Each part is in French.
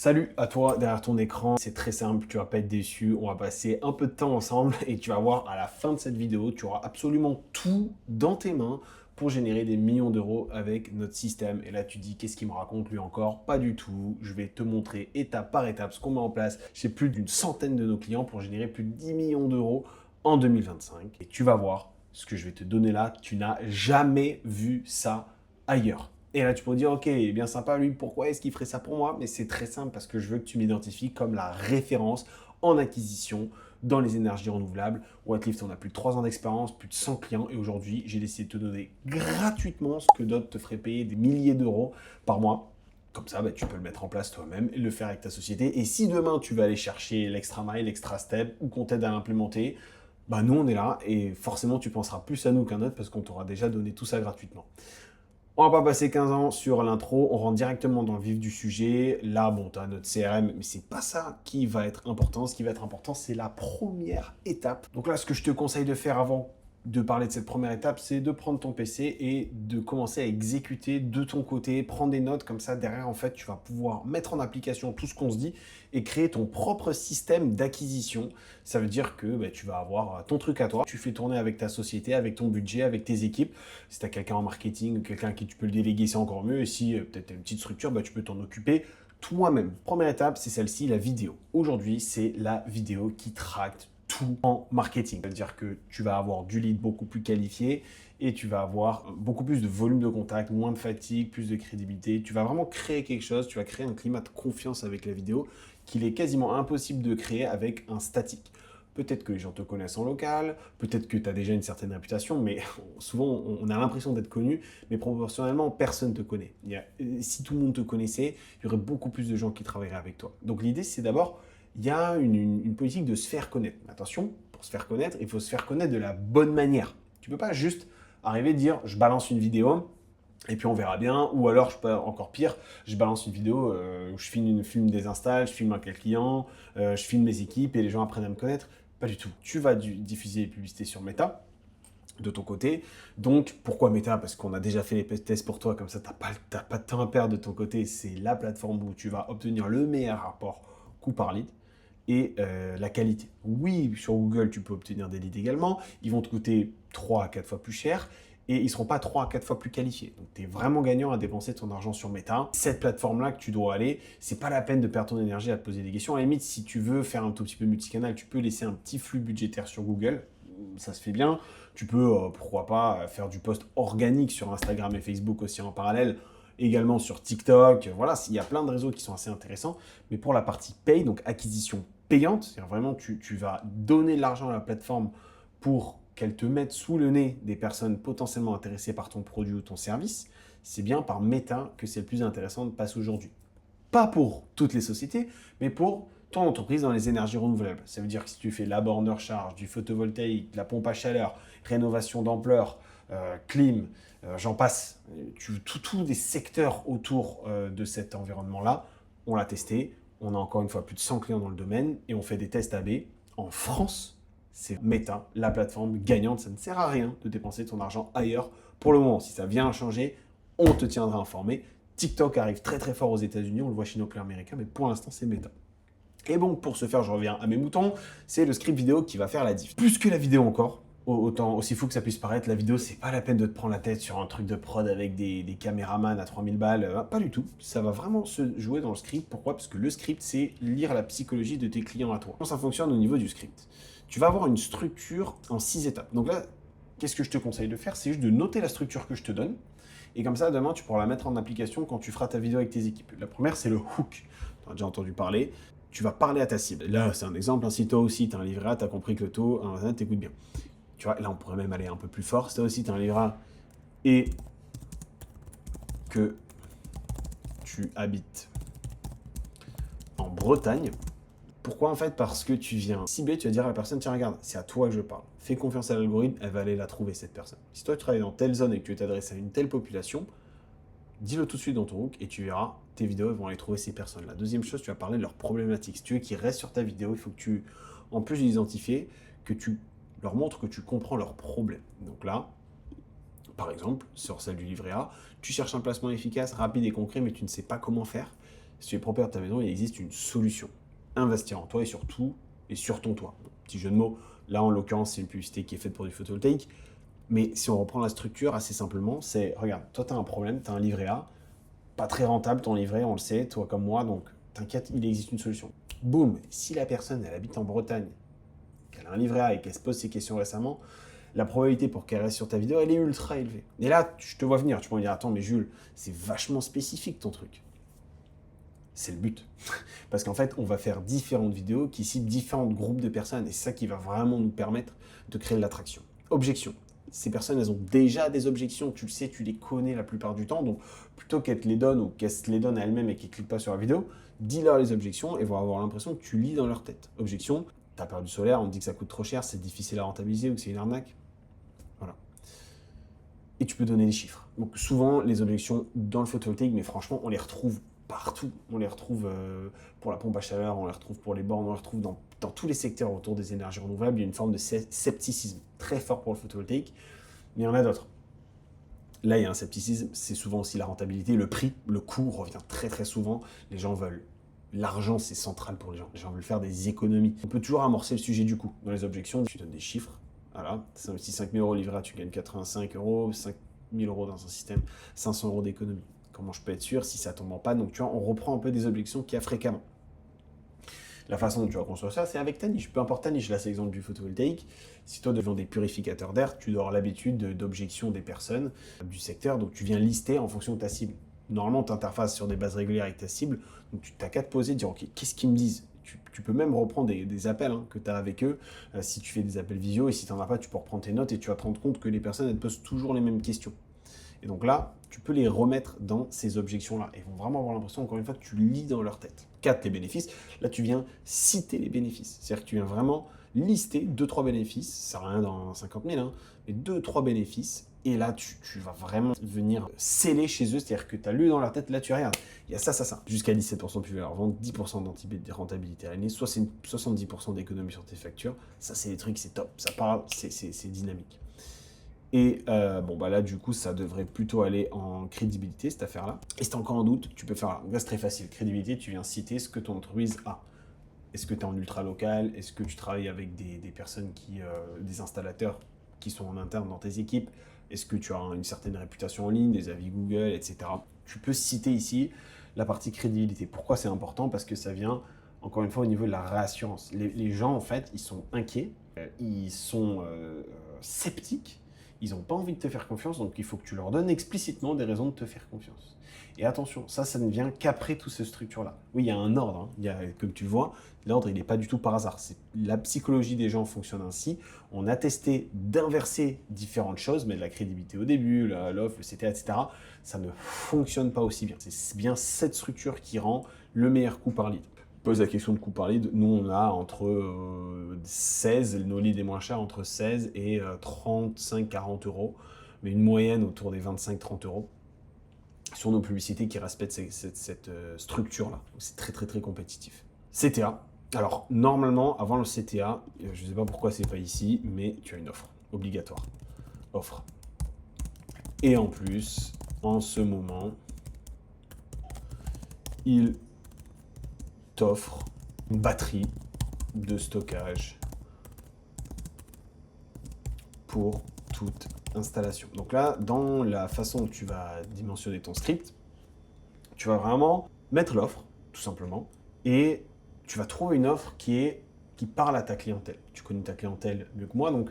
Salut à toi derrière ton écran, c'est très simple, tu vas pas être déçu, on va passer un peu de temps ensemble et tu vas voir à la fin de cette vidéo, tu auras absolument tout dans tes mains pour générer des millions d'euros avec notre système. Et là tu dis qu'est-ce qu'il me raconte lui encore? Pas du tout, je vais te montrer étape par étape ce qu'on met en place chez plus d'une centaine de nos clients pour générer plus de 10 millions d'euros en 2025. Et tu vas voir ce que je vais te donner là, tu n'as jamais vu ça ailleurs. Et là, tu peux dire, ok, bien sympa, lui, pourquoi est-ce qu'il ferait ça pour moi? Mais c'est très simple parce que je veux que tu m'identifies comme la référence en acquisition dans les énergies renouvelables. Whitelift, on a plus de 3 ans d'expérience, plus de 100 clients. Et aujourd'hui, j'ai décidé de te donner gratuitement ce que d'autres te feraient payer des milliers d'euros par mois. Comme ça, tu peux le mettre en place toi-même et le faire avec ta société. Et si demain, tu vas aller chercher l'extra mile, l'extra step ou qu'on t'aide à l'implémenter, nous, on est là et forcément, tu penseras plus à nous qu'à un autre parce qu'on t'aura déjà donné tout ça gratuitement. On va pas passer 15 ans sur l'intro, on rentre directement dans le vif du sujet. Là, bon, tu as notre CRM, mais c'est pas ça qui va être important. Ce qui va être important, c'est la première étape. Donc là, ce que je te conseille de faire avant de parler de cette première étape, c'est de prendre ton PC et de commencer à exécuter de ton côté, prendre des notes, comme ça derrière en fait tu vas pouvoir mettre en application tout ce qu'on se dit et créer ton propre système d'acquisition. Ça veut dire que tu vas avoir ton truc à toi, tu fais tourner avec ta société, avec ton budget, avec tes équipes. Si tu as quelqu'un en marketing ou quelqu'un à qui tu peux le déléguer, c'est encore mieux. Et si peut-être tu as une petite structure, tu peux t'en occuper toi-même. Première étape, c'est celle-ci, la vidéo. Aujourd'hui, c'est la vidéo qui tracte tout en marketing. C'est-à-dire que tu vas avoir du lead beaucoup plus qualifié et tu vas avoir beaucoup plus de volume de contact, moins de fatigue, plus de crédibilité. Tu vas vraiment créer quelque chose, tu vas créer un climat de confiance avec la vidéo qu'il est quasiment impossible de créer avec un statique. Peut-être que les gens te connaissent en local, peut-être que tu as déjà une certaine réputation, mais souvent on a l'impression d'être connu, mais proportionnellement personne ne te connaît. Si tout le monde te connaissait, il y aurait beaucoup plus de gens qui travailleraient avec toi. Donc l'idée c'est d'abord il y a une politique de se faire connaître. Attention, pour se faire connaître, il faut se faire connaître de la bonne manière. Tu ne peux pas juste arriver et dire je balance une vidéo et puis on verra bien, ou alors je peux encore pire, je balance une vidéo où je filme des installs, je filme un client, je filme mes équipes et les gens apprennent à me connaître. Pas du tout. Tu vas diffuser les publicités sur Meta de ton côté. Donc, pourquoi Meta? Parce qu'on a déjà fait les tests pour toi, comme ça, tu n'as pas de temps à perdre de ton côté. C'est la plateforme où tu vas obtenir le meilleur rapport coût par lead et la qualité. Oui, sur Google, tu peux obtenir des leads également. Ils vont te coûter 3 à 4 fois plus cher et ils ne seront pas 3 à 4 fois plus qualifiés. Donc, tu es vraiment gagnant à dépenser ton argent sur Meta. Cette plateforme-là que tu dois aller, c'est pas la peine de perdre ton énergie à te poser des questions. À la limite, si tu veux faire un tout petit peu multicanal, tu peux laisser un petit flux budgétaire sur Google. Ça se fait bien. Tu peux, pourquoi pas, faire du post organique sur Instagram et Facebook aussi en parallèle, également sur TikTok. Voilà, il y a plein de réseaux qui sont assez intéressants. Mais pour la partie paye, donc acquisition payante, c'est-à-dire vraiment tu vas donner de l'argent à la plateforme pour qu'elle te mette sous le nez des personnes potentiellement intéressées par ton produit ou ton service, c'est bien par Meta que c'est le plus intéressant de passer aujourd'hui. Pas pour toutes les sociétés, mais pour ton entreprise dans les énergies renouvelables. Ça veut dire que si tu fais la borne recharge, du photovoltaïque, de la pompe à chaleur, rénovation d'ampleur, clim, j'en passe, tous les secteurs autour de cet environnement-là, on l'a testé. On a encore une fois plus de 100 clients dans le domaine et on fait des tests AB. En France, c'est Meta, la plateforme gagnante. Ça ne sert à rien de dépenser ton argent ailleurs pour le moment. Si ça vient à changer, on te tiendra informé. TikTok arrive très très fort aux États-Unis, on le voit chez nos clients américains, mais pour l'instant, c'est Meta. Et bon, pour ce faire, je reviens à mes moutons, c'est le script vidéo qui va faire la diff. Plus que la vidéo encore, autant aussi fou que ça puisse paraître, la vidéo, c'est pas la peine de te prendre la tête sur un truc de prod avec des caméramans à 3000 balles, pas du tout. Ça va vraiment se jouer dans le script. Pourquoi? Parce que le script, c'est lire la psychologie de tes clients à toi. Comment ça fonctionne au niveau du script? Tu vas avoir une structure en 6 étapes. Donc là, qu'est-ce que je te conseille de faire? C'est juste de noter la structure que je te donne. Et comme ça, demain, tu pourras la mettre en application quand tu feras ta vidéo avec tes équipes. La première, c'est le hook. Tu as déjà entendu parler. Tu vas parler à ta cible. Là, c'est un exemple. Si toi aussi, tu as un livret A, tu as compris que le taux, t'écoutes bien. Tu vois, là, on pourrait même aller un peu plus fort. Si toi aussi, tu as un livret A et que tu habites en Bretagne, pourquoi en fait? Parce que tu viens cibler, tu vas dire à la personne, tiens regarde, c'est à toi que je parle. Fais confiance à l'algorithme, elle va aller la trouver cette personne. Si toi tu travailles dans telle zone et que tu veux t'adresser à une telle population, dis-le tout de suite dans ton hook et tu verras, tes vidéos vont aller trouver ces personnes-là. Deuxième chose, tu vas parler de leurs problématiques. Si tu veux qu'ils restent sur ta vidéo, il faut que tu, en plus d'identifier, que tu leur montres que tu comprends leurs problèmes. Donc là, par exemple, sur celle du livret A, tu cherches un placement efficace, rapide et concret, mais tu ne sais pas comment faire. Si tu es propriétaire de ta maison, il existe une solution. Investir en toi et surtout, et sur ton toit. Petit jeu de mots, là en l'occurrence, c'est une publicité qui est faite pour du photovoltaïque. Mais si on reprend la structure assez simplement, c'est, regarde, toi tu as un problème, tu as un livret A, pas très rentable ton livret, on le sait, toi comme moi, donc t'inquiète, il existe une solution. Boum, si la personne, elle habite en Bretagne, qu'elle a un livret A et qu'elle se pose ces questions récemment, la probabilité pour qu'elle reste sur ta vidéo, elle est ultra élevée. Et là, je te vois venir, tu peux me dire, attends, mais Jules, c'est vachement spécifique ton truc. C'est le but. Parce qu'en fait, on va faire différentes vidéos qui ciblent différents groupes de personnes et c'est ça qui va vraiment nous permettre de créer de l'attraction. Objection. Ces personnes, elles ont déjà des objections, tu le sais, tu les connais la plupart du temps, donc plutôt qu'elles te les donnent ou qu'elles se les donnent à elles-mêmes et qu'elles ne cliquent pas sur la vidéo, dis-leur les objections et vont avoir l'impression que tu lis dans leur tête. Objection, tu as peur du solaire, on te dit que ça coûte trop cher, c'est difficile à rentabiliser ou que c'est une arnaque. Voilà. Et tu peux donner des chiffres. Donc souvent, les objections dans le photovoltaïque, mais franchement, on les retrouve partout. On les retrouve pour la pompe à chaleur, on les retrouve pour les bornes, on les retrouve dans tous les secteurs autour des énergies renouvelables. Il y a une forme de scepticisme très fort pour le photovoltaïque, mais il y en a d'autres. Là, il y a un scepticisme, c'est souvent aussi la rentabilité, le prix, le coût revient très très souvent. Les gens veulent. L'argent, c'est central pour les gens. Les gens veulent faire des économies. On peut toujours amorcer le sujet du coût. Dans les objections, tu donnes des chiffres. Voilà, tu investis 5 000 € livret, tu gagnes 85 €, 5 000 € dans un système, 500 € d'économie. Comment je peux être sûr si ça tombe en panne? Donc tu vois, on reprend un peu des objections qu'il y a fréquemment. La façon dont tu vas construire ça, c'est avec ta niche. Peu importe ta niche, là c'est l'exemple du photovoltaïque. Si toi, devant des purificateurs d'air, tu dois avoir l'habitude d'objections des personnes du secteur, donc tu viens lister en fonction de ta cible. Normalement, tu interfaces sur des bases régulières avec ta cible, donc tu n'as qu'à te poser, dire ok, qu'est-ce qu'ils me disent? Tu peux même reprendre des appels que tu as avec eux, si tu fais des appels visio, et si tu n'en as pas, tu peux reprendre tes notes et tu vas te rendre compte que les personnes, elles te posent toujours les mêmes questions. Et donc là, tu peux les remettre dans ces objections-là. Ils vont vraiment avoir l'impression, encore une fois, que tu lis dans leur tête. 4, les bénéfices. Là, tu viens citer les bénéfices. C'est-à-dire que tu viens vraiment lister 2-3 bénéfices. Ça sert à rien dans 50 000, mais 2-3 bénéfices. Et là, tu vas vraiment venir sceller chez eux. C'est-à-dire que tu as lu dans leur tête, là, tu regardes. Il y a ça, ça, ça. Jusqu'à 17% de plus-value vente, 10% de rentabilité à l'année, 70% d'économie sur tes factures. Ça, c'est des trucs, c'est top. Ça parle, c'est dynamique. Et là, du coup, ça devrait plutôt aller en crédibilité, cette affaire-là. Et si tu as encore un doute, tu peux faire là. C'est très facile. Crédibilité, tu viens citer ce que ton entreprise a. Est-ce que tu es en ultra local? Est-ce que tu travailles avec des personnes des installateurs qui sont en interne dans tes équipes? Est-ce que tu as une certaine réputation en ligne, des avis Google, etc. Tu peux citer ici la partie crédibilité. Pourquoi c'est important? Parce que ça vient, encore une fois, au niveau de la réassurance. Les gens, en fait, ils sont inquiets, ils sont sceptiques. Ils n'ont pas envie de te faire confiance, donc il faut que tu leur donnes explicitement des raisons de te faire confiance. Et attention, ça ne vient qu'après toutes ces structures-là. Oui, il y a un ordre, comme tu le vois, l'ordre, il n'est pas du tout par hasard. La psychologie des gens fonctionne ainsi. On a testé d'inverser différentes choses, mais de la crédibilité au début, l'offre, le CTA, etc., ça ne fonctionne pas aussi bien. C'est bien cette structure qui rend le meilleur coût par lead. Pose la question de coût par lead. Nous, on a entre 16, nos leads les moins chers, entre 16 et 35-40 €, mais une moyenne autour des 25-30 € sur nos publicités qui respectent cette structure-là. C'est très, très, très compétitif. CTA. Alors, normalement, avant le CTA, je ne sais pas pourquoi c'est pas ici, mais tu as une offre obligatoire. Offre. Et en plus, en ce moment, il t'offre une batterie de stockage pour toute installation. Donc là, dans la façon dont tu vas dimensionner ton script, tu vas vraiment mettre l'offre, tout simplement, et tu vas trouver une offre qui parle à ta clientèle. Tu connais ta clientèle mieux que moi, donc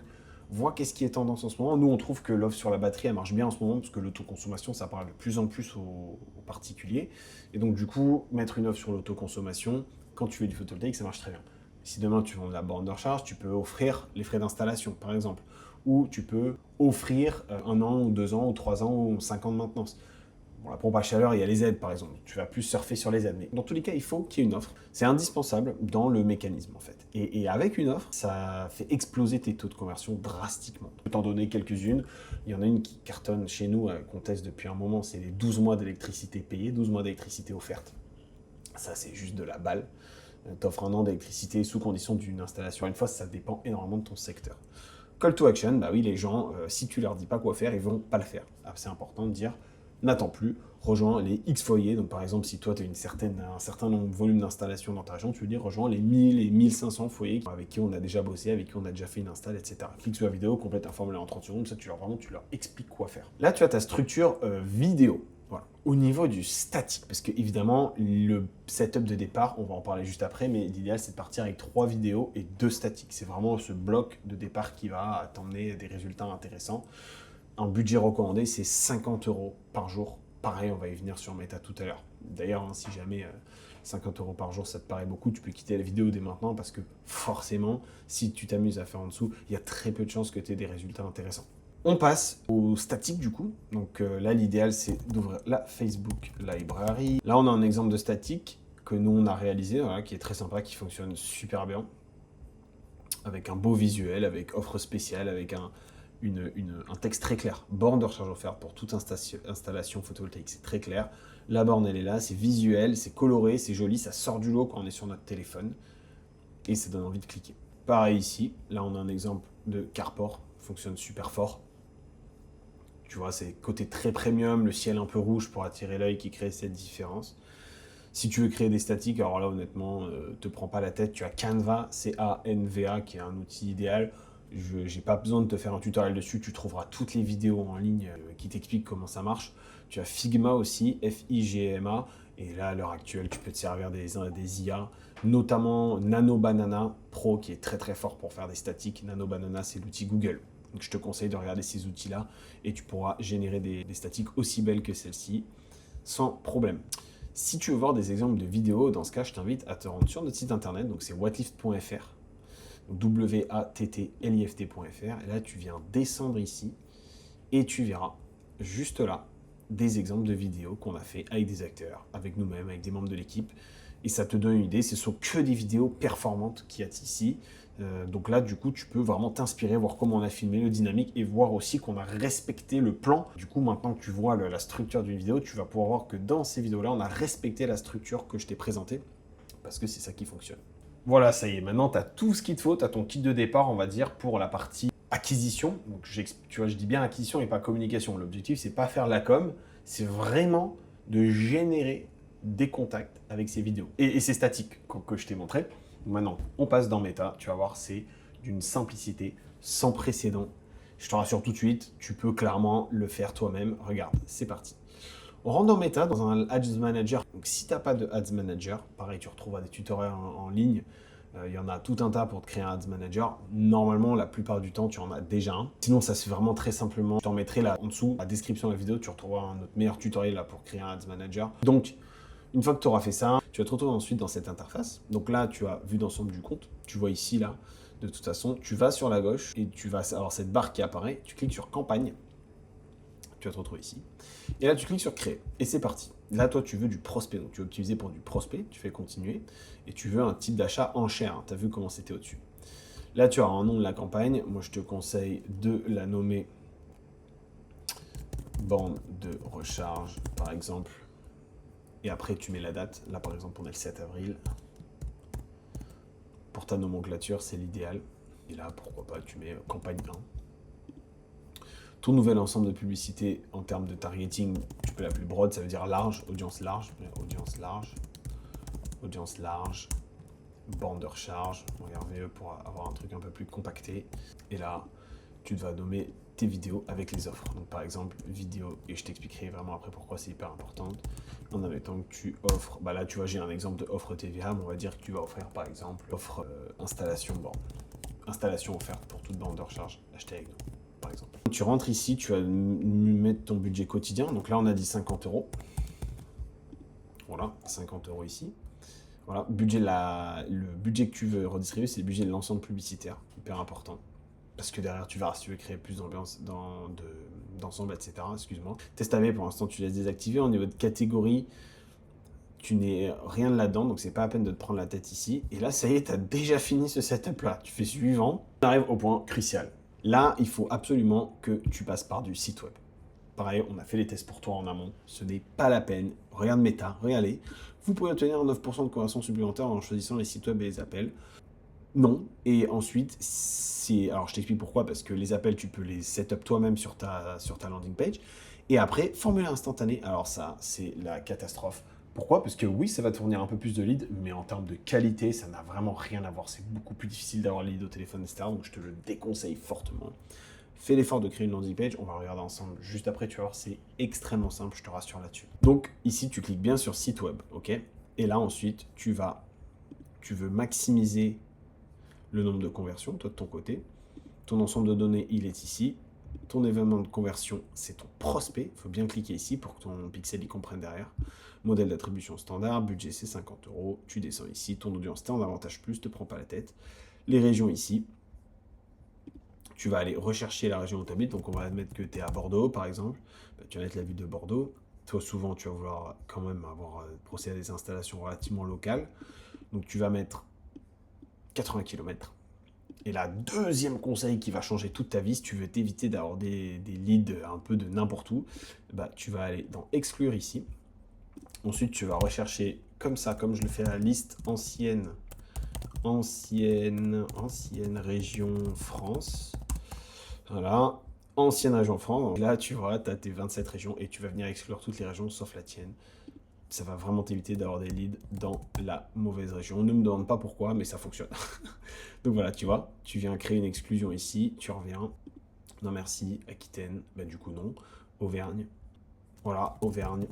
vois qu'est-ce qui est tendance en ce moment. Nous, on trouve que l'offre sur la batterie, elle marche bien en ce moment, parce que l'autoconsommation, ça parle de plus en plus aux particuliers. Et donc, du coup, mettre une offre sur l'autoconsommation, quand tu fais du photovoltaïque, ça marche très bien. Si demain, tu vends de la borne de recharge, tu peux offrir les frais d'installation, par exemple. Ou tu peux offrir 1 an, ou 2 ans, ou 3 ans, ou 5 ans de maintenance. Bon, la pompe à chaleur, il y a les aides, par exemple. Tu vas plus surfer sur les aides. Mais dans tous les cas, il faut qu'il y ait une offre. C'est indispensable dans le mécanisme, en fait. Et avec une offre, ça fait exploser tes taux de conversion drastiquement. Je peux t'en donner quelques-unes. Il y en a une qui cartonne chez nous, qu'on teste depuis un moment. C'est les 12 mois d'électricité payée, 12 mois d'électricité offerte. Ça, c'est juste de la balle. T'offres 1 an d'électricité sous condition d'une installation. Une fois, ça dépend énormément de ton secteur. Call to action, bah oui, les gens, si tu leur dis pas quoi faire, ils vont pas le faire. C'est important de dire, n'attends plus, rejoins les X foyers. Donc par exemple, si toi tu as un certain nombre de volume d'installation dans ta région, tu veux dire rejoins les 1000 et 1500 foyers avec qui on a déjà bossé, avec qui on a déjà fait une install, etc. Clique sur la vidéo, complète un formulaire en 30 secondes, ça tu leur expliques quoi faire. Là tu as ta structure vidéo. Voilà. Au niveau du statique, parce que évidemment le setup de départ, on va en parler juste après, mais l'idéal c'est de partir avec 3 vidéos et 2 statiques. C'est vraiment ce bloc de départ qui va t'emmener des résultats intéressants. Un budget recommandé, c'est 50 € par jour. Pareil, on va y venir sur Meta tout à l'heure. D'ailleurs, hein, si jamais 50 € par jour, ça te paraît beaucoup, tu peux quitter la vidéo dès maintenant parce que forcément, si tu t'amuses à faire en dessous, il y a très peu de chances que tu aies des résultats intéressants. On passe au statique du coup. Donc là, l'idéal, c'est d'ouvrir la Facebook Library. Là, on a un exemple de statique que nous, on a réalisé, voilà, qui est très sympa, qui fonctionne super bien. Avec un beau visuel, avec offre spéciale, avec un texte très clair. Borne de recharge offerte pour toute installation photovoltaïque, c'est très clair. La borne, elle est là, c'est visuel, c'est coloré, c'est joli, ça sort du lot quand on est sur notre téléphone. Et ça donne envie de cliquer. Pareil ici, là on a un exemple de carport, fonctionne super fort. Tu vois, c'est côté très premium, le ciel un peu rouge pour attirer l'œil qui crée cette différence. Si tu veux créer des statiques, alors là honnêtement, te prends pas la tête, tu as Canva, C-A-N-V-A, qui est un outil idéal. Je n'ai pas besoin de te faire un tutoriel dessus, tu trouveras toutes les vidéos en ligne qui t'expliquent comment ça marche. Tu as Figma aussi, F-I-G-M-A, et là à l'heure actuelle, tu peux te servir des IA, notamment Nano Banana Pro, qui est très très fort pour faire des statiques. Nano Banana, c'est l'outil Google. Donc je te conseille de regarder ces outils-là, et tu pourras générer des statiques aussi belles que celles-ci, sans problème. Si tu veux voir des exemples de vidéos, dans ce cas, je t'invite à te rendre sur notre site internet, donc c'est wattlift.fr, wattlift.fr, et là tu viens descendre ici, et tu verras, juste là, des exemples de vidéos qu'on a fait avec des acteurs, avec nous-mêmes, avec des membres de l'équipe, et ça te donne une idée, ce sont que des vidéos performantes qu'il y a ici. Donc là, du coup, tu peux vraiment t'inspirer, voir comment on a filmé le dynamique et voir aussi qu'on a respecté le plan. Du coup, maintenant que tu vois la structure d'une vidéo, tu vas pouvoir voir que dans ces vidéos-là, on a respecté la structure que je t'ai présentée parce que c'est ça qui fonctionne. Voilà, ça y est, maintenant, tu as tout ce qu'il te faut, tu as ton kit de départ, on va dire, pour la partie acquisition. Donc, tu vois, je dis bien acquisition et pas communication. L'objectif, c'est pas faire la com, c'est vraiment de générer des contacts avec ces vidéos. Et ces statiques que je t'ai montré. Maintenant, on passe dans Meta, tu vas voir, c'est d'une simplicité sans précédent. Je te rassure tout de suite, tu peux clairement le faire toi-même. Regarde, c'est parti. On rentre dans Meta, dans un Ads Manager. Donc si tu n'as pas de Ads Manager, pareil, tu retrouveras des tutoriels en ligne. Il y en a tout un tas pour te créer un Ads Manager. Normalement, la plupart du temps, tu en as déjà un. Sinon, ça se fait vraiment très simplement. Je t'en mettrai là en dessous, la description de la vidéo, tu retrouveras un autre meilleur tutoriel là pour créer un Ads Manager. Donc, une fois que tu auras fait ça, tu vas te retrouver ensuite dans cette interface. Donc là, tu as vue d'ensemble du compte. Tu vois ici, là, de toute façon, tu vas sur la gauche et tu vas avoir cette barre qui apparaît. Tu cliques sur campagne. Tu vas te retrouver ici. Et là, tu cliques sur créer. Et c'est parti. Là, toi, tu veux du prospect. Donc, tu veux optimiser pour du prospect. Tu fais continuer. Et tu veux un type d'achat enchère. Tu as vu comment c'était au-dessus. Là, tu as un nom de la campagne. Moi, je te conseille de la nommer borne de recharge, par exemple. Et après, tu mets la date. Là, par exemple, on est le 7 avril. Pour ta nomenclature, c'est l'idéal. Et là, pourquoi pas, tu mets campagne 1. Ton nouvel ensemble de publicité en termes de targeting, tu peux l'appeler broad, ça veut dire large, audience large, audience large, borne de recharge, regardez pour avoir un truc un peu plus compacté. Et là, tu vas nommer tes vidéos avec les offres. Donc par exemple, vidéo, et je t'expliquerai vraiment après pourquoi c'est hyper important, en admettant que tu offres, bah là tu vois j'ai un exemple de offre TVA, mais on va dire que tu vas offrir par exemple offre installation borne. Installation offerte pour toute borne de recharge achetée avec nous, par exemple. Tu rentres ici, tu vas mettre ton budget quotidien. Donc là on a dit 50 €. Voilà, 50 € ici. Voilà, le budget que tu veux redistribuer, c'est le budget de l'ensemble publicitaire, hyper important. Parce que derrière, tu verras si tu veux créer plus d'ambiance, d'ensemble, etc. Excuse-moi. Test AB, pour l'instant, tu laisses désactiver. Au niveau de catégorie, tu n'es rien là-dedans, donc c'est pas la peine de te prendre la tête ici. Et là, ça y est, tu as déjà fini ce setup-là. Tu fais suivant. On arrive au point crucial. Là, il faut absolument que tu passes par du site web. Pareil, on a fait les tests pour toi en amont. Ce n'est pas la peine. Regarde Meta, regardez. Vous pouvez obtenir 9% de conversion supplémentaire en choisissant les sites web et les appels. Non. Et ensuite, alors je t'explique pourquoi, parce que les appels, tu peux les setup toi-même sur ta landing page. Et après, formulaire instantané. Alors ça, c'est la catastrophe. Pourquoi? Parce que oui, ça va te fournir un peu plus de leads, mais en termes de qualité, ça n'a vraiment rien à voir. C'est beaucoup plus difficile d'avoir les leads au téléphone, etc. Donc je te le déconseille fortement. Fais l'effort de créer une landing page. On va regarder ensemble juste après. Tu vas voir, c'est extrêmement simple, je te rassure là-dessus. Donc ici, tu cliques bien sur site web, ok? Et là, ensuite, tu veux maximiser le nombre de conversions, toi de ton côté. Ton ensemble de données, il est ici. Ton événement de conversion, c'est ton prospect. Il faut bien cliquer ici pour que ton pixel y comprenne derrière. Modèle d'attribution standard, budget c'est 50 €. Tu descends ici. Ton audience, t'es en avantage plus, te prends pas la tête. Les régions ici. Tu vas aller rechercher la région où tu habites. Donc, on va admettre que tu es à Bordeaux, par exemple. Tu vas mettre la ville de Bordeaux. Toi, souvent, tu vas vouloir quand même avoir procédé à des installations relativement locales. Donc, tu vas mettre 80 km. Et la deuxième conseil qui va changer toute ta vie, si tu veux t'éviter d'avoir des leads un peu de n'importe où, bah, tu vas aller dans exclure ici. Ensuite, tu vas rechercher comme ça, comme je le fais à la liste ancienne région France. Voilà, ancienne région France. Donc là, tu vois, tu as tes 27 régions et tu vas venir exclure toutes les régions sauf la tienne. Ça va vraiment t'éviter d'avoir des leads dans la mauvaise région. Ne me demande pas pourquoi, mais ça fonctionne. Donc voilà, tu vois, tu viens créer une exclusion ici, tu reviens. Non merci, Aquitaine, bah du coup non. Auvergne, voilà, Auvergne.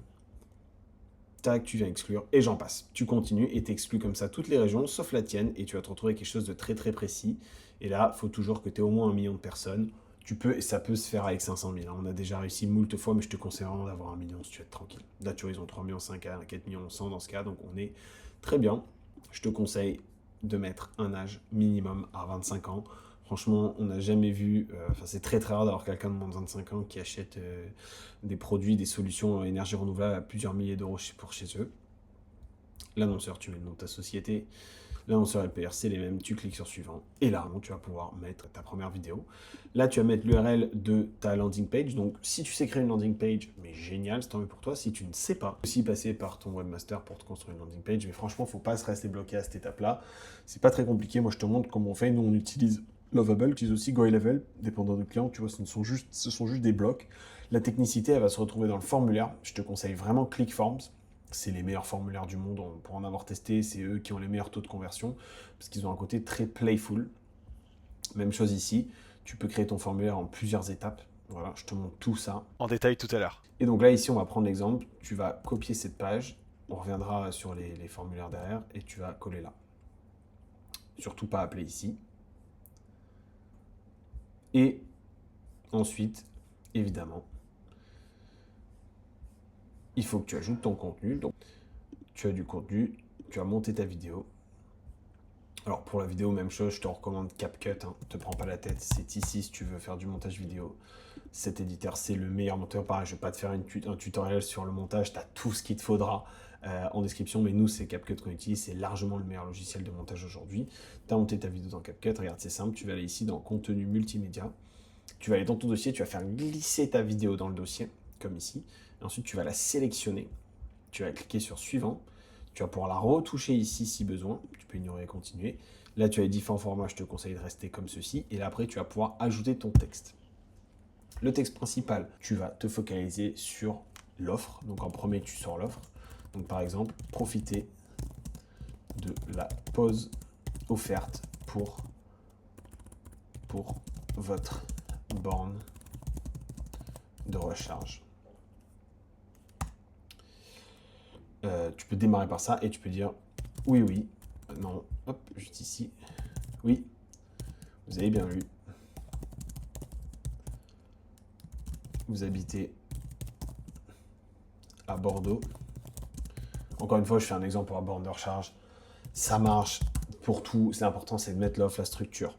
Tac, tu viens exclure et j'en passe. Tu continues et t'exclus comme ça toutes les régions sauf la tienne et tu vas te retrouver avec quelque chose de très très précis. Et là, il faut toujours que tu aies au moins 1 million de personnes. Tu peux, et ça peut se faire avec 500 000. On a déjà réussi moult fois, mais je te conseille vraiment d'avoir 1 million si tu veux être tranquille. Là, tu vois, ils ont 3 millions 5 à 4 millions 100 dans ce cas, donc on est très bien. Je te conseille de mettre un âge minimum à 25 ans. Franchement, on n'a jamais vu, c'est très très rare d'avoir quelqu'un de moins de 25 ans qui achète des produits, des solutions énergie renouvelable à plusieurs milliers d'euros pour chez eux. L'annonceur, tu mets le nom de ta société. L'annonceur LPR, c'est les mêmes, tu cliques sur suivant. Et là, tu vas pouvoir mettre ta première vidéo. Là, tu vas mettre l'URL de ta landing page. Donc, si tu sais créer une landing page, mais génial, c'est tant mieux pour toi. Si tu ne sais pas, aussi passer par ton webmaster pour te construire une landing page. Mais franchement, il ne faut pas se rester bloqué à cette étape-là. C'est pas très compliqué. Moi, je te montre comment on fait. Nous, on utilise Lovable, on utilise aussi GoLevel, dépendant du client. Tu vois, ce sont juste des blocs. La technicité, elle va se retrouver dans le formulaire. Je te conseille vraiment ClickForms. C'est les meilleurs formulaires du monde pour en avoir testé. C'est eux qui ont les meilleurs taux de conversion parce qu'ils ont un côté très playful. Même chose ici. Tu peux créer ton formulaire en plusieurs étapes. Voilà, je te montre tout ça. En détail tout à l'heure. Et donc là, ici, on va prendre l'exemple. Tu vas copier cette page. On reviendra sur les formulaires derrière et tu vas coller là. Surtout pas appeler ici. Et ensuite, évidemment, il faut que tu ajoutes ton contenu. Donc, tu as du contenu, tu as monté ta vidéo. Alors pour la vidéo, même chose, je te recommande CapCut, ne te prends pas la tête, c'est ici si tu veux faire du montage vidéo. Cet éditeur, c'est le meilleur monteur. Pareil, je ne vais pas te faire un tutoriel sur le montage, tu as tout ce qu'il te faudra en description, mais nous, c'est CapCut qu'on utilise, c'est largement le meilleur logiciel de montage aujourd'hui. Tu as monté ta vidéo dans CapCut, regarde, c'est simple, tu vas aller ici dans contenu multimédia, tu vas aller dans ton dossier, tu vas faire glisser ta vidéo dans le dossier, comme ici, et ensuite tu vas la sélectionner, tu vas cliquer sur suivant. Tu vas pouvoir la retoucher ici si besoin. Tu peux ignorer et continuer. Là, tu as les différents formats. Je te conseille de rester comme ceci. Et là, après, tu vas pouvoir ajouter ton texte. Le texte principal, tu vas te focaliser sur l'offre. Donc, en premier, tu sors l'offre. Donc, par exemple, profitez de la pause offerte pour votre borne de recharge. Tu peux démarrer par ça et tu peux dire oui, oui, non, hop, juste ici, oui, vous avez bien lu, vous habitez à Bordeaux. Encore une fois, je fais un exemple pour la borne de recharge. Ça marche pour tout. C'est important, c'est de mettre l'offre, la structure.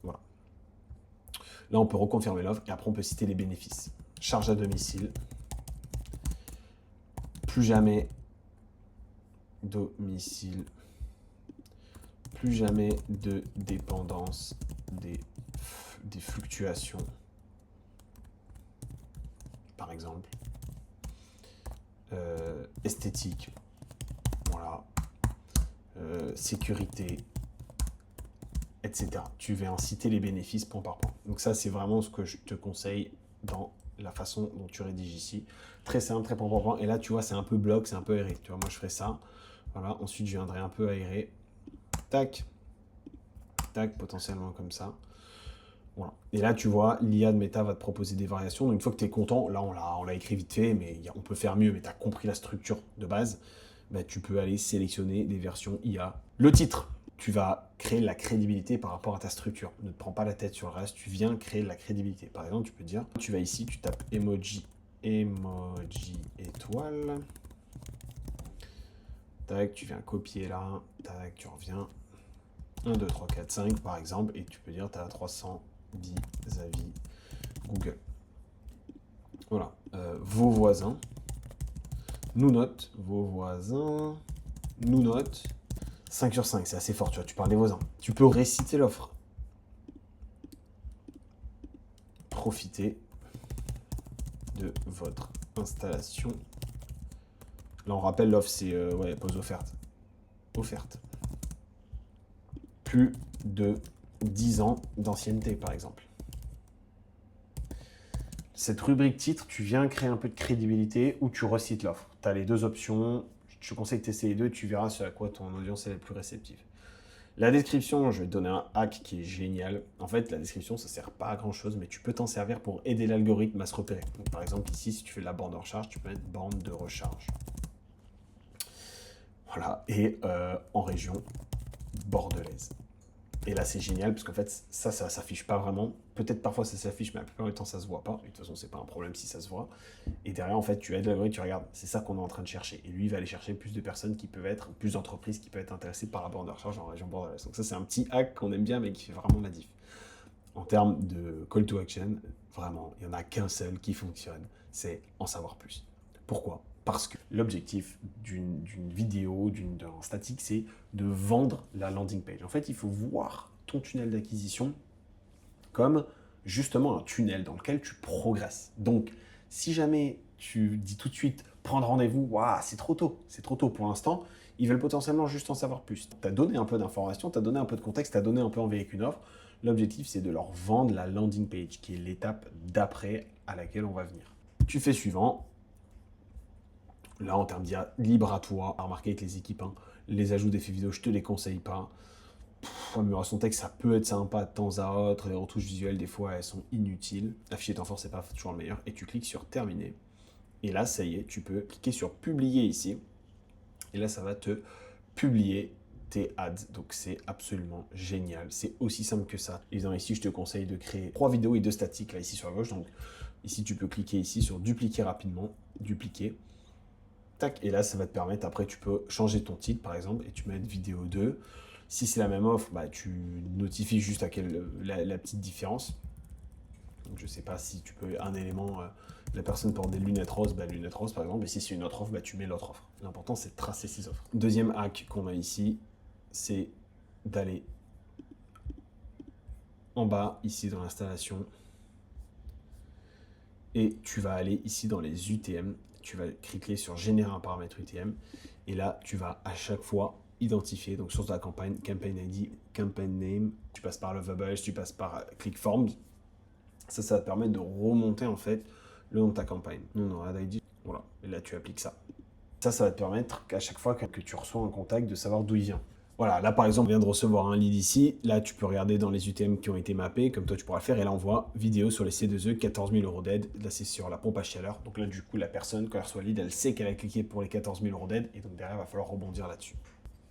Voilà. Là, on peut reconfirmer l'offre et après, on peut citer les bénéfices. Charge à domicile. Plus jamais domicile, plus jamais de dépendance des fluctuations, par exemple, esthétique, voilà, sécurité, etc. Tu vas inciter les bénéfices point par point. Donc ça, c'est vraiment ce que je te conseille dans la façon dont tu rédiges ici. Très simple, très point. Et là, tu vois, c'est un peu bloc, c'est un peu aéré. Tu vois, moi, je ferai ça. Voilà, ensuite, je viendrai un peu aérer. Tac, tac, potentiellement comme ça. Voilà. Et là, tu vois, l'IA de Meta va te proposer des variations. Donc, une fois que tu es content, là, on l'a écrit vite fait, mais on peut faire mieux, mais tu as compris la structure de base. Bah, tu peux aller sélectionner des versions IA. Le titre, tu vas créer de la crédibilité par rapport à ta structure. Ne te prends pas la tête sur le reste, tu viens créer de la crédibilité. Par exemple, tu peux dire, tu vas ici, tu tapes emoji, emoji étoile. Tac, tu viens copier là, tac, tu reviens. 1, 2, 3, 4, 5 par exemple, et tu peux dire tu as 300 vis-à-vis Google. Voilà. Vos voisins nous notent. Vos voisins nous notent. 5 sur 5, c'est assez fort, tu vois, tu parles des voisins. Tu peux réciter l'offre. Profitez de votre installation. Là, on rappelle l'offre, c'est pause offerte. Offerte. Plus de 10 ans d'ancienneté, par exemple. Cette rubrique titre, tu viens créer un peu de crédibilité ou tu recites l'offre. Tu as les deux options. Je te conseille de tester les deux et tu verras ce à quoi ton audience est la plus réceptive. La description, je vais te donner un hack qui est génial. En fait, la description, ça ne sert pas à grand chose, mais tu peux t'en servir pour aider l'algorithme à se repérer. Donc, par exemple, ici, si tu fais de la borne de recharge, tu peux mettre borne de recharge. Voilà, et en région bordelaise. Et là, c'est génial parce qu'en fait, ça s'affiche pas vraiment. Peut-être parfois ça s'affiche, mais la plupart du temps, ça se voit pas. Et de toute façon, c'est pas un problème si ça se voit. Et derrière, en fait, tu aides l'algorithme, tu regardes, c'est ça qu'on est en train de chercher. Et lui, il va aller chercher plus de personnes qui peuvent être, plus d'entreprises qui peuvent être intéressées par la borne de recharge en région bordelaise. Donc ça, c'est un petit hack qu'on aime bien, mais qui fait vraiment la diff. En termes de call to action, vraiment, il n'y en a qu'un seul qui fonctionne, c'est en savoir plus. Pourquoi ? Parce que l'objectif d'une vidéo, d'un statique, c'est de vendre la landing page. En fait, il faut voir ton tunnel d'acquisition comme justement un tunnel dans lequel tu progresses. Donc, si jamais tu dis tout de suite prendre rendez-vous, waouh, c'est trop tôt pour l'instant, ils veulent potentiellement juste en savoir plus. Tu as donné un peu d'informations, tu as donné un peu de contexte, tu as donné un peu envie avec une offre. L'objectif, c'est de leur vendre la landing page, qui est l'étape d'après à laquelle on va venir. Tu fais suivant. Là, en termes d'IA, libre à toi. À remarquer avec les équipes, hein, les ajouts d'effets vidéo, je ne te les conseille pas. Amélioration texte, ça peut être sympa de temps à autre. Les retouches visuelles, des fois, elles sont inutiles. Afficher temps fort, c'est pas toujours le meilleur. Et tu cliques sur terminer. Et là, ça y est, tu peux cliquer sur publier ici. Et là, ça va te publier tes ads. Donc, c'est absolument génial. C'est aussi simple que ça. Évidemment, ici, je te conseille de créer 3 vidéos et 2 statiques, là, ici sur la gauche. Donc, ici, tu peux cliquer ici sur dupliquer rapidement. Dupliquer. Tac. Et là, ça va te permettre, après, tu peux changer ton titre, par exemple, et tu mets vidéo 2. Si c'est la même offre, bah, tu notifies juste à la petite différence. Donc, je ne sais pas si tu peux un élément, la personne porte des lunettes roses, bah, lunettes roses par exemple, et si c'est une autre offre, bah, tu mets l'autre offre. L'important, c'est de tracer ces offres. Deuxième hack qu'on a ici, c'est d'aller en bas, ici dans l'installation, et tu vas aller ici dans les UTM, tu vas cliquer sur générer un paramètre UTM, et là, tu vas à chaque fois identifier, donc source de la campagne, campaign ID, campaign name, tu passes par Lovables, tu passes par ClickForms. Ça va te permettre de remonter en fait le nom de ta campagne. Non, ad ID, voilà, et là tu appliques ça. Ça va te permettre qu'à chaque fois que tu reçois un contact, de savoir d'où il vient. Voilà, là par exemple, on vient de recevoir un lead ici. Là, tu peux regarder dans les UTM qui ont été mappés, comme toi tu pourras le faire. Et là, on voit vidéo sur les C2E, 14 000 € d'aide. Là, c'est sur la pompe à chaleur. Donc là, du coup, la personne, quand elle reçoit le lead, elle sait qu'elle a cliqué pour les 14 000 € d'aide. Et donc derrière, il va falloir rebondir là-dessus.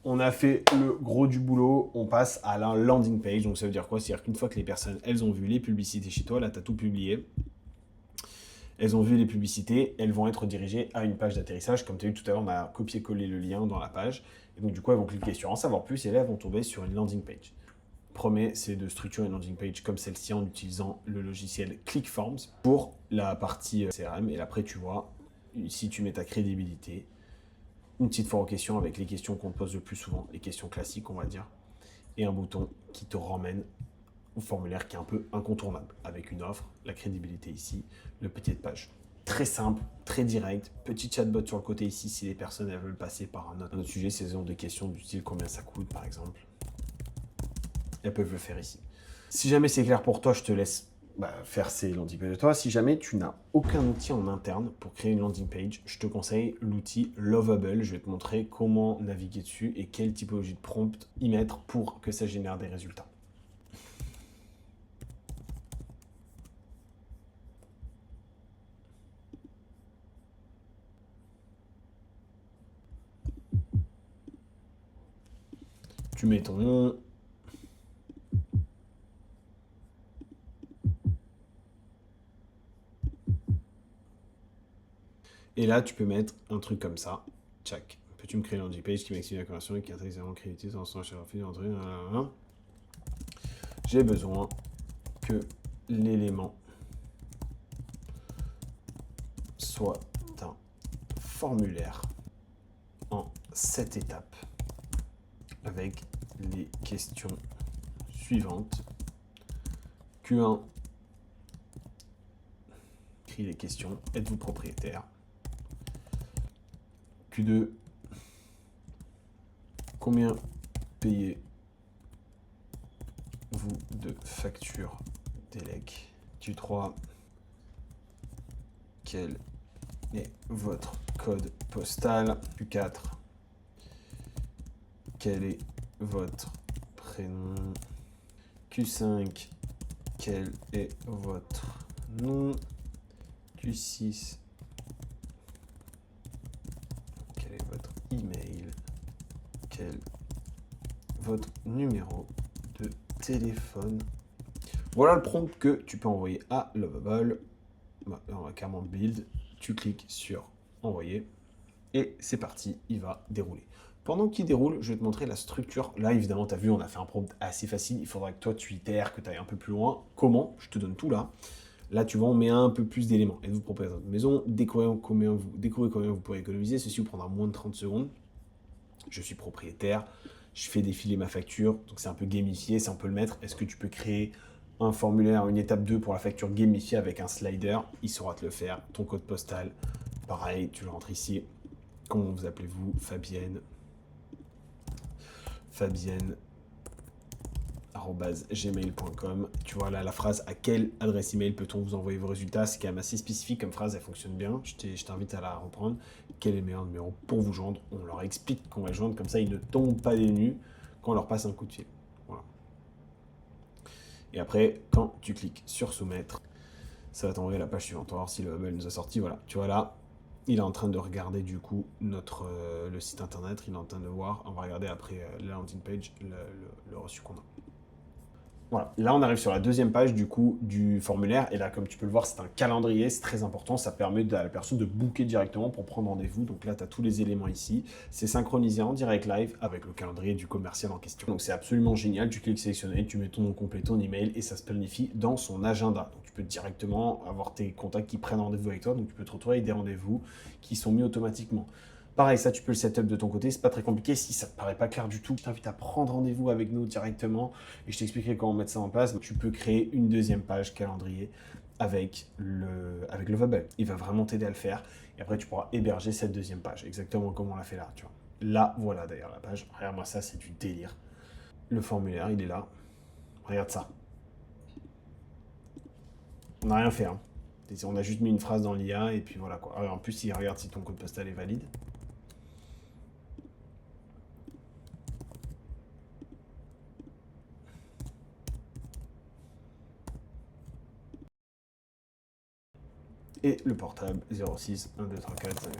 On a fait le gros du boulot, on passe à la landing page. Donc ça veut dire quoi? C'est-à-dire qu'une fois que les personnes, elles ont vu les publicités chez toi, là, tu as tout publié. Elles ont vu les publicités, elles vont être dirigées à une page d'atterrissage. Comme tu as vu tout à l'heure, on a copié-collé le lien dans la page. Et donc, du coup, elles vont cliquer sur en savoir plus et là, elles vont tomber sur une landing page. Premier, c'est de structurer une landing page comme celle-ci en utilisant le logiciel ClickForms pour la partie CRM. Et après, tu vois, si tu mets ta crédibilité, une petite foire aux questions avec les questions qu'on te pose le plus souvent, les questions classiques, on va dire, et un bouton qui te ramène au formulaire qui est un peu incontournable, avec une offre, la crédibilité ici, le petit de page. Très simple, très direct, petit chatbot sur le côté ici si les personnes elles veulent passer par un autre sujet, si elles ont des questions du style combien ça coûte par exemple, elles peuvent le faire ici. Si jamais c'est clair pour toi, je te laisse faire ces landing pages de toi. Si jamais tu n'as aucun outil en interne pour créer une landing page, je te conseille l'outil Lovable. Je vais te montrer comment naviguer dessus et quelle typologie de prompt y mettre pour que ça génère des résultats. Tu mets ton nom. Et là, tu peux mettre un truc comme ça. Tchac. Peux-tu me créer une landing page qui maximise la conversion et qui intègre les éléments crédités dans son chez J'ai besoin que l'élément soit un formulaire en 7 étapes avec les questions suivantes. Q1, écrit les questions. Êtes-vous propriétaire? Q2, combien payez-vous de factures d'élec? Q3, quel est votre code postal? Q4, quel est votre prénom? Q5, quel est votre nom? Q6, quel est votre email? Quel est votre numéro de téléphone? Voilà le prompt que tu peux envoyer à Lovable. On va carrément build. Tu cliques sur envoyer et c'est parti, il va dérouler. Pendant qu'il déroule, je vais te montrer la structure. Là, évidemment, tu as vu, on a fait un prompt assez facile. Il faudra que toi, tu itères, que tu ailles un peu plus loin. Comment? Je te donne tout là. Là, tu vois, on met un peu plus d'éléments. Êtes-vous propriétaire de votre maison? Découvrez combien vous pourrez économiser. Ceci vous prendra moins de 30 secondes. Je suis propriétaire. Je fais défiler ma facture. Donc, c'est un peu gamifié. Ça, on peut le mettre. Est-ce que tu peux créer un formulaire, une étape 2 pour la facture gamifiée avec un slider? Il saura te le faire. Ton code postal, pareil, tu le rentres ici. Comment vous appelez-vous? Fabienne. Fabienne@gmail.com. Tu vois là la phrase à quelle adresse email peut-on vous envoyer vos résultats? C'est quand même assez spécifique comme phrase, elle fonctionne bien. Je t'invite à la reprendre. Quel est le meilleur numéro pour vous joindre? On leur explique qu'on va le joindre, comme ça ils ne tombent pas des nues quand on leur passe un coup de fil. Voilà. Et après, quand tu cliques sur soumettre, ça va t'envoyer la page suivante. On va voir si le hubble nous a sorti. Voilà, tu vois là, il est en train de regarder du coup le site internet, il est en train de voir, on va regarder après la landing page, le reçu qu'on a. Voilà, là on arrive sur la deuxième page du coup du formulaire et là comme tu peux le voir c'est un calendrier, c'est très important, ça permet à la personne de booker directement pour prendre rendez-vous. Donc là tu as tous les éléments ici, c'est synchronisé en direct live avec le calendrier du commercial en question. Donc c'est absolument génial, tu cliques sélectionner, tu mets ton nom complet, ton email et ça se planifie dans son agenda. Donc tu peux directement avoir tes contacts qui prennent rendez-vous avec toi, donc tu peux te retrouver avec des rendez-vous qui sont mis automatiquement. Pareil, ça, tu peux le setup de ton côté, c'est pas très compliqué. Si ça te paraît pas clair du tout, je t'invite à prendre rendez-vous avec nous directement et je t'expliquerai comment mettre ça en place. Tu peux créer une deuxième page calendrier avec le Lovable. Il va vraiment t'aider à le faire et après, tu pourras héberger cette deuxième page, exactement comme on l'a fait là, tu vois. Là, voilà d'ailleurs la page. Regarde-moi ça, c'est du délire. Le formulaire, il est là. Regarde ça. On n'a rien fait, hein. On a juste mis une phrase dans l'IA et puis voilà quoi. Alors, en plus, il regarde si ton code postal est valide. Et le portable 06 1 2 3 4 5.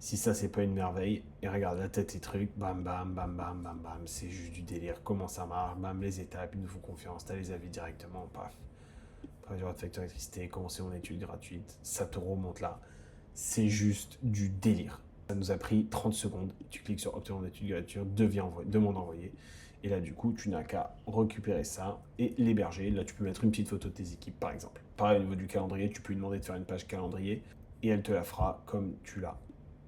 Si ça c'est pas une merveille, et regarde la tête et trucs, bam bam bam bam bam bam, c'est juste du délire. Comment ça marche, bam les étapes, il nous faut confiance, t'as les avis directement, paf. Après de facture d'électricité, commencer mon étude gratuite, ça te remonte là. C'est juste du délire. Ça nous a pris 30 secondes. Tu cliques sur obtenir mon étude gratuite, demande envoyée. Et là, du coup, tu n'as qu'à récupérer ça et l'héberger. Là, tu peux mettre une petite photo de tes équipes, par exemple. Pareil, au niveau du calendrier, tu peux lui demander de faire une page calendrier et elle te la fera comme tu l'as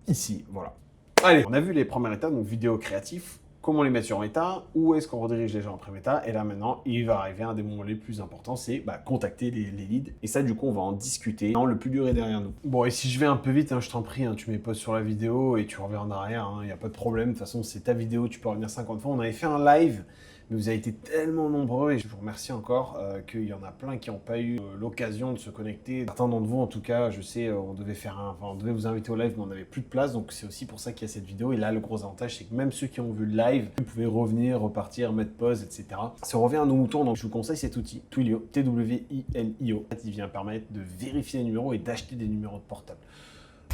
ici. Voilà. Allez, on a vu les premières étapes, donc vidéo créatif, comment les mettre sur méta, où est-ce qu'on redirige les gens après méta, et là maintenant, il va arriver un des moments les plus importants, c'est contacter les leads, et ça du coup on va en discuter. Non, le plus dur est derrière nous. Bon, et si je vais un peu vite, hein, je t'en prie, hein, tu mets pause sur la vidéo et tu reviens en arrière, il n'y a pas de problème, de toute façon c'est ta vidéo, tu peux revenir 50 fois. On avait fait un live Mais vous avez été tellement nombreux et je vous remercie encore qu'il y en a plein qui n'ont pas eu l'occasion de se connecter. Certains d'entre vous, en tout cas, je sais, on devait vous inviter au live, mais on n'avait plus de place. Donc c'est aussi pour ça qu'il y a cette vidéo. Et là, le gros avantage, c'est que même ceux qui ont vu le live, vous pouvez revenir, repartir, mettre pause, etc. Si on revient à nos moutons, donc je vous conseille cet outil, Twilio, Twilio. Il vient permettre de vérifier les numéros et d'acheter des numéros de portable.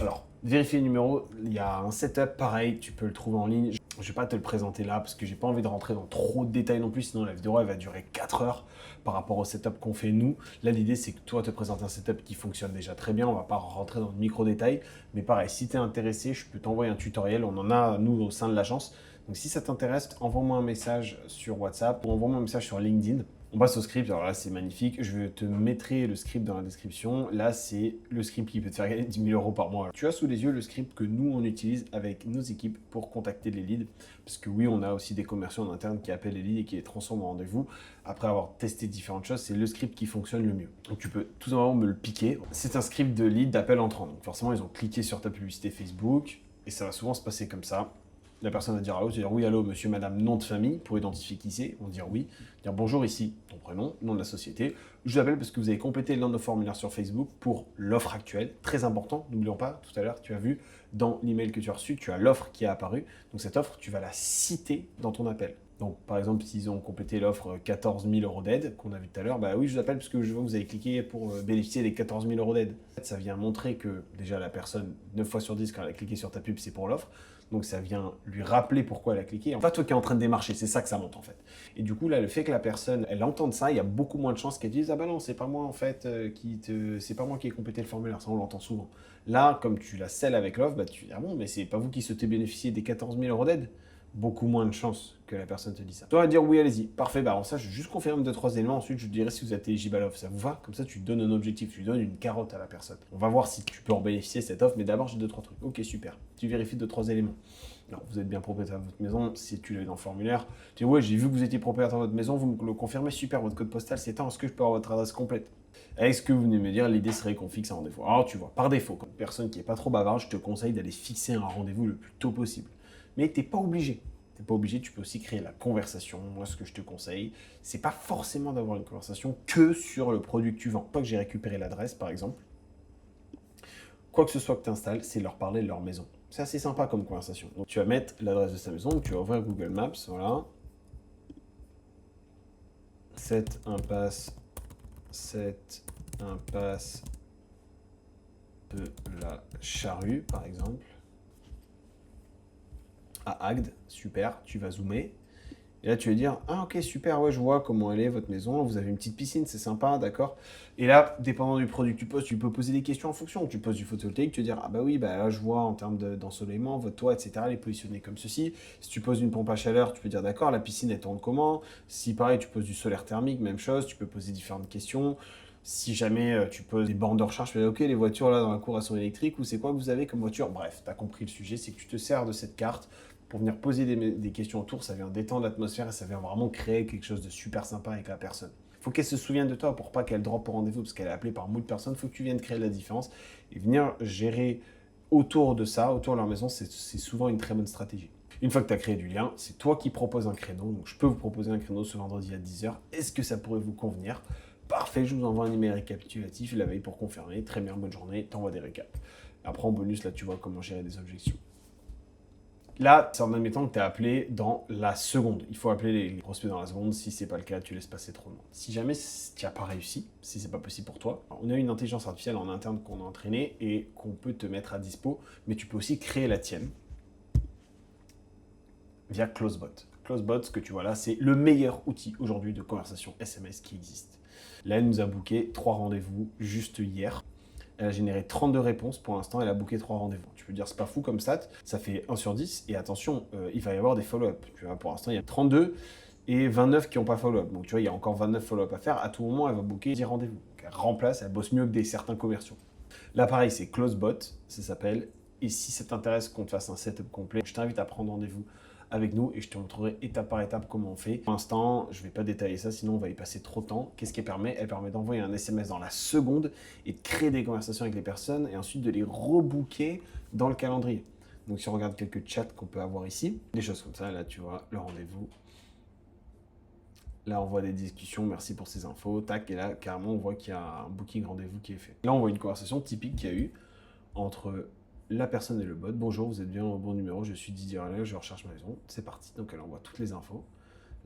Alors, vérifier les numéros, il y a un setup pareil, tu peux le trouver en ligne. Je ne vais pas te le présenter là parce que j'ai pas envie de rentrer dans trop de détails non plus, sinon la vidéo elle va durer 4 heures par rapport au setup qu'on fait nous. Là, l'idée c'est que toi te présentes un setup qui fonctionne déjà très bien, on va pas rentrer dans le micro détail, mais pareil, si tu es intéressé, je peux t'envoyer un tutoriel, on en a nous au sein de l'agence. Donc si ça t'intéresse, envoie-moi un message sur WhatsApp ou envoie-moi un message sur LinkedIn. On passe au script, alors là c'est magnifique, je te mettrai le script dans la description. Là c'est le script qui peut te faire gagner 10 000 € par mois. Tu as sous les yeux le script que nous on utilise avec nos équipes pour contacter les leads. Parce que oui, on a aussi des commerciaux en interne qui appellent les leads et qui les transforment en rendez-vous. Après avoir testé différentes choses, c'est le script qui fonctionne le mieux. Donc tu peux tout simplement me le piquer. C'est un script de lead d'appel entrant. Donc forcément ils ont cliqué sur ta publicité Facebook et ça va souvent se passer comme ça. La personne va dire allô, tu vas dire oui, allô, monsieur, madame, nom de famille, pour identifier qui c'est. On va dire oui. Dire bonjour, ici, ton prénom, nom de la société. Je vous appelle parce que vous avez complété l'un de nos formulaires sur Facebook pour l'offre actuelle. Très important, n'oublions pas, tout à l'heure, tu as vu dans l'email que tu as reçu, tu as l'offre qui est apparue. Donc cette offre, tu vas la citer dans ton appel. Donc, par exemple, s'ils ont complété l'offre 14 000 € d'aide qu'on a vu tout à l'heure, bah oui, je vous appelle parce que je vois que vous avez cliqué pour bénéficier des 14 000 € d'aide. Ça vient montrer que déjà la personne, 9 fois sur 10, quand elle a cliqué sur ta pub, c'est pour l'offre. Donc, ça vient lui rappeler pourquoi elle a cliqué. En fait, toi qui es en train de démarcher, c'est ça que ça monte en fait. Et du coup, là, le fait que la personne, elle entende ça, il y a beaucoup moins de chances qu'elle dise ah bah non, c'est pas moi en fait c'est pas moi qui ai complété le formulaire. Ça, on l'entend souvent. Là, comme tu la scelles avec l'offre, bah tu dis ah bon, mais c'est pas vous qui souhaitez bénéficier des 14 000 € d'aide. Beaucoup moins de chances que la personne te dise ça. Toi, va dire oui, allez-y. Parfait, bah ça, je juste confirme 2-3 éléments. Ensuite, je te dirai si vous êtes éligible à l'offre. Ça vous va? Comme ça, tu donnes un objectif, tu donnes une carotte à la personne. On va voir si tu peux en bénéficier cette offre, mais d'abord, j'ai 2-3 trucs. Ok, super. Tu vérifies 2-3 éléments. Alors, vous êtes bien propriétaire de votre maison. Si tu l'as eu dans le formulaire, tu dis ouais, j'ai vu que vous étiez propriétaire de votre maison, vous me le confirmez, super. Votre code postal, c'est tant. Est-ce que je peux avoir votre adresse complète? Est-ce que vous venez me dire, l'idée serait qu'on fixe un rendez-vous? Alors, tu vois, par défaut, comme personne qui n'est pas trop bavarde, je te conseille d'aller fixer un rendez-vous le plus tôt possible. Mais tu n'es pas obligé. Tu n'es pas obligé, tu peux aussi créer la conversation. Moi, ce que je te conseille, c'est pas forcément d'avoir une conversation que sur le produit que tu vends. Pas que j'ai récupéré l'adresse, par exemple. Quoi que ce soit que tu installes, c'est leur parler de leur maison. C'est assez sympa comme conversation. Donc, tu vas mettre l'adresse de sa maison, donc tu vas ouvrir Google Maps, voilà. 7 impasse de la Charrue, par exemple. À Agde, super, tu vas zoomer. Et là, tu vas dire, ah ok, super, ouais, je vois comment elle est, votre maison, vous avez une petite piscine, c'est sympa, d'accord. Et là, dépendant du produit que tu poses, tu peux poser des questions en fonction. Tu poses du photovoltaïque, tu vas dire, ah bah oui, bah là, je vois en termes d'ensoleillement, votre toit, etc., elle est positionnée comme ceci. Si tu poses une pompe à chaleur, tu peux dire, d'accord, la piscine, elle tourne comment? Si pareil, tu poses du solaire thermique, même chose, tu peux poser différentes questions. Si jamais tu poses des bornes de recharge, tu vas dire, ok, les voitures là dans la cour, elles sont électriques, ou c'est quoi que vous avez comme voiture? Bref, tu as compris le sujet, c'est que tu te sers de cette carte pour venir poser des questions autour, ça vient détendre l'atmosphère et ça vient vraiment créer quelque chose de super sympa avec la personne. Il faut qu'elle se souvienne de toi pour pas qu'elle drop au rendez-vous parce qu'elle est appelée par moult personnes. Il faut que tu viennes créer de la différence et venir gérer autour de ça, autour de leur maison, c'est souvent une très bonne stratégie. Une fois que tu as créé du lien, c'est toi qui proposes un créneau. Donc je peux vous proposer un créneau ce vendredi à 10 h. Est-ce que ça pourrait vous convenir? Parfait, je vous envoie un email récapitulatif la veille pour confirmer. Très bien, bonne journée, t'envoies des récaps. Après en bonus, là tu vois comment gérer des objections. Là, c'est en admettant que tu es appelé dans la seconde. Il faut appeler les prospects dans la seconde. Si ce n'est pas le cas, tu laisses passer trop de monde. Si jamais tu n'as pas réussi, si ce n'est pas possible pour toi, on a une intelligence artificielle en interne qu'on a entraînée et qu'on peut te mettre à dispo, mais tu peux aussi créer la tienne via Closebot. Closebot, ce que tu vois là, c'est le meilleur outil aujourd'hui de conversation SMS qui existe. Là, elle nous a booké 3 rendez-vous juste hier. Elle a généré 32 réponses. Pour l'instant, elle a booké 3 rendez-vous. Tu peux dire, c'est pas fou comme stat. Ça fait 1 sur 10. Et attention, il va y avoir des follow-up. Tu vois, pour l'instant, il y a 32 et 29 qui n'ont pas follow-up. Donc, tu vois, il y a encore 29 follow-up à faire. À tout moment, elle va booker 10 rendez-vous. Elle remplace, elle bosse mieux que certains commerciaux. Là, pareil, c'est Closebot, ça s'appelle. Et si ça t'intéresse qu'on te fasse un setup complet, je t'invite à prendre rendez-vous avec nous et je te montrerai étape par étape comment on fait. Pour l'instant, je ne vais pas détailler ça, sinon on va y passer trop de temps. Qu'est-ce qu'elle permet? Elle permet d'envoyer un SMS dans la seconde et de créer des conversations avec les personnes et ensuite de les rebooker dans le calendrier. Donc si on regarde quelques chats qu'on peut avoir ici, des choses comme ça, là tu vois le rendez-vous. Là, on voit des discussions, merci pour ces infos, tac, et là, carrément, on voit qu'il y a un booking rendez-vous qui est fait. Là, on voit une conversation typique qu'il y a eu entre la personne et le bot. Bonjour, vous êtes bien au bon numéro, je suis Didier Relais, je recherche ma maison. C'est parti, donc elle envoie toutes les infos.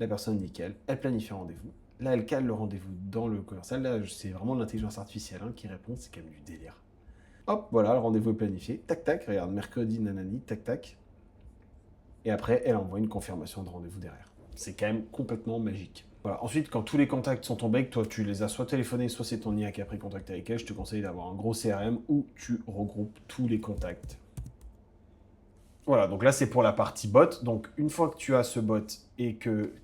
La personne, nickel, elle planifie un rendez-vous. Là, elle cale le rendez-vous dans le commercial. Là, c'est vraiment de l'intelligence artificielle qui répond, c'est quand même du délire. Hop, voilà, le rendez-vous est planifié. Tac, tac, regarde, mercredi, nanani, tac, tac. Et après, elle envoie une confirmation de rendez-vous derrière. C'est quand même complètement magique. Voilà. Ensuite, quand tous les contacts sont tombés, que toi tu les as soit téléphonés, soit c'est ton IA qui a pris contact avec elle, je te conseille d'avoir un gros CRM où tu regroupes tous les contacts. Voilà, donc là c'est pour la partie bot. Donc une fois que tu as ce bot et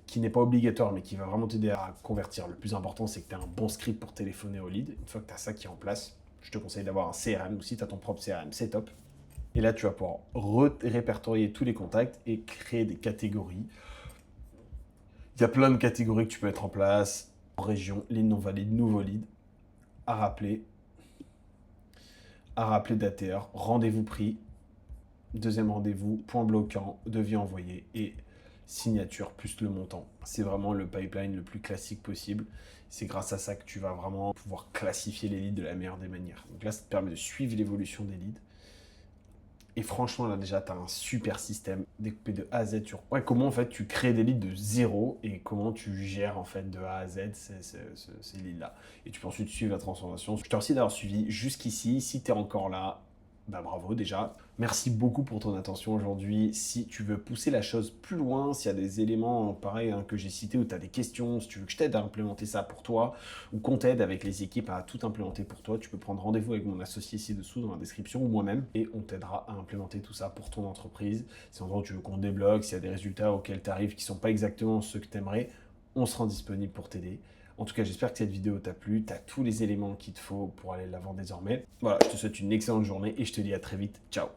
qui n'est pas obligatoire mais qui va vraiment t'aider à convertir, le plus important c'est que tu as un bon script pour téléphoner au lead. Une fois que tu as ça qui est en place, je te conseille d'avoir un CRM ou si tu as ton propre CRM, c'est top. Et là tu vas pouvoir répertorier tous les contacts et créer des catégories. Il y a plein de catégories que tu peux mettre en place. En région, lead non valide, nouveau lead, à rappeler d'ATR, rendez-vous pris, deuxième rendez-vous, point bloquant, devis envoyé et signature plus le montant. C'est vraiment le pipeline le plus classique possible. C'est grâce à ça que tu vas vraiment pouvoir classifier les leads de la meilleure des manières. Donc là, ça te permet de suivre l'évolution des leads. Et franchement, là déjà, tu as un super système découpé de A à Z sur comment en fait tu crées des leads de zéro et comment tu gères en fait de A à Z ces leads-là. Et tu peux ensuite suivre la transformation. Je te remercie d'avoir suivi jusqu'ici. Si tu es encore là, bah bravo déjà. Merci beaucoup pour ton attention aujourd'hui. Si tu veux pousser la chose plus loin, s'il y a des éléments pareils que j'ai cités ou tu as des questions, si tu veux que je t'aide à implémenter ça pour toi ou qu'on t'aide avec les équipes à tout implémenter pour toi, tu peux prendre rendez-vous avec mon associé ci-dessous dans la description ou moi-même et on t'aidera à implémenter tout ça pour ton entreprise. Si en gros tu veux qu'on débloque, s'il y a des résultats auxquels tu arrives qui ne sont pas exactement ceux que tu aimerais, on sera disponible pour t'aider. En tout cas, j'espère que cette vidéo t'a plu. Tu as tous les éléments qu'il te faut pour aller de l'avant désormais. Voilà, je te souhaite une excellente journée et je te dis à très vite. Ciao!